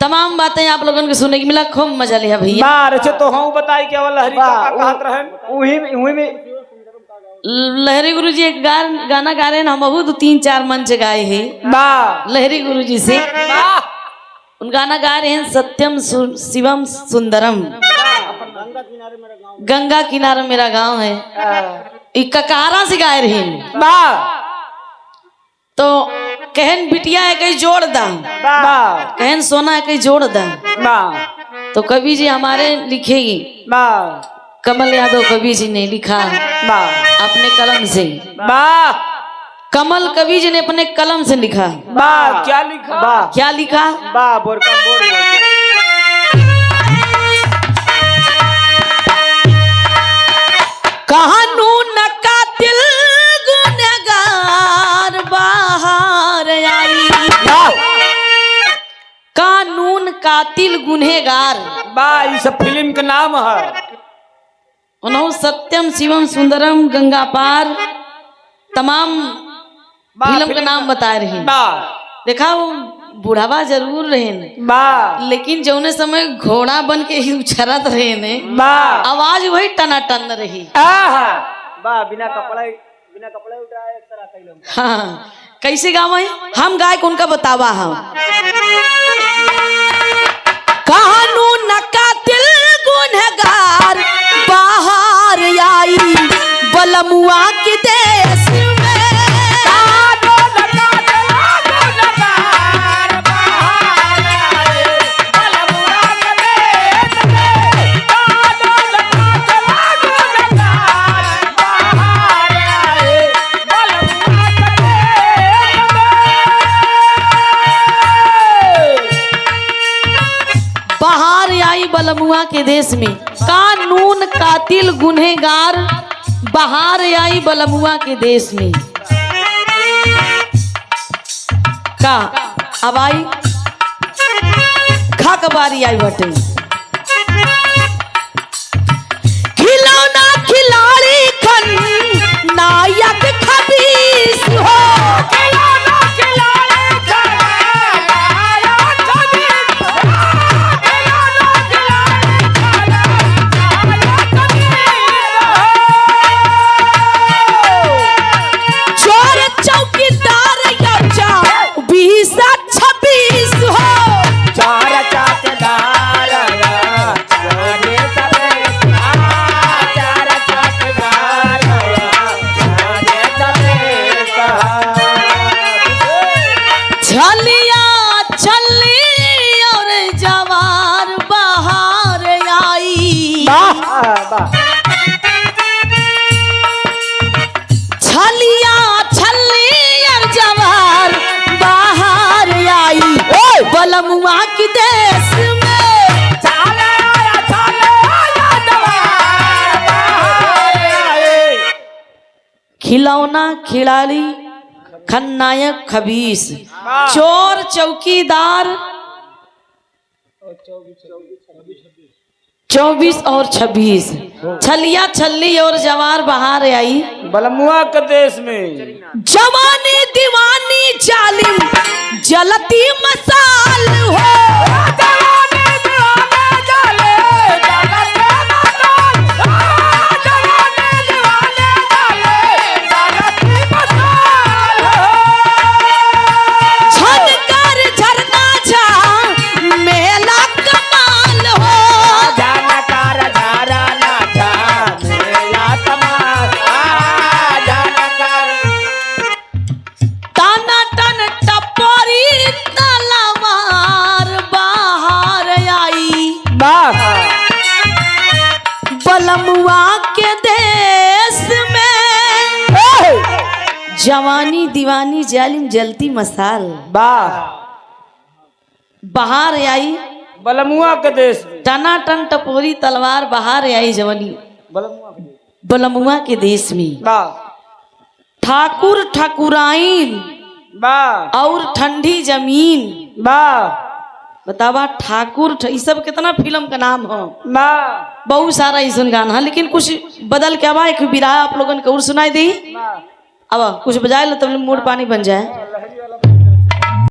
तमाम बातें आप लोगों को सुनने की मिला, खूब मजा लिया भैया। बार अच्छा तो हम बताई क्या वाला हरी का कहत रहन उही में लहरी गुरुजी एक गाना गा रहे हैं, हम बहुत 3-4 मंच गाए हैं लहरी गुरुजी से। उन गाना गा रहे हैं सत्यम शिवम सुंदरम, गंगा किनारे मेरा गांव है, ककारा से गाए रहे हैं। तो कहन बिटिया है कहीं जोड़ दा, कहन सोना है कहीं जोड़ दा। तो कवि जी हमारे लिखेगी, कमल यादव कवि जी ने लिखा अपने कलम से। कमल कवि जी ने अपने कलम से लिखा। क्या लिखा? क्या लिखा? कानून का दिल गुनहगार बाहर आई, कानून कातिल गुनहगार। ये सब फिल्म का नाम है। उन्होंने सत्यम शिवम सुंदरम गंगा पार तमाम फिल्म का नाम बता रहे हैं। देखा वो बुढ़ावा जरूर रहे, लेकिन जौने समय घोड़ा बन के ही उछरत रहे ने, आवाज वही टनाटन रही। बिना कपड़े उठाए एक तरह कैलम। हाँ, कैसे गावे हम गाय को उनका बतावा हम। कानून का दिल गुनहगार बाहर आई, बलमुआ के देश में। बलमुआ के देश में कानून कातिल गुनहगार बाहर आई बलमुआ के देश में। का अब आई खा कबारी आई बटे खिलौना खिलाड़ी खन नायक खबीस हो। बलमुआ के देश में खिलौना खिलाड़ी खलनायक खबीस चोर चौकीदार 24 और 26 छलिया छल्ली और जवार बाहर आई बलमुआ के देश में। जवानी दीवानी जालिम जलती मसाल हो। बलमुआ के देश में जवानी दीवानी जालिम जलती मसाल बाहर आई बलमुआ के देश में। टना टन टपोरी तलवार बाहर आई जवानी बलमुआ के देश में। ठाकुर ठाकुराइन और ठंडी जमीन बतावा ठाकुर ये सब कितना फिल्म का नाम हो। बहुत सारा ऐसा गाना है, लेकिन कुछ बदल के अब एक बिरहा आप लोगों को और सुनाई दी। अब कुछ बजाए लो तब मूड पानी बन जाए।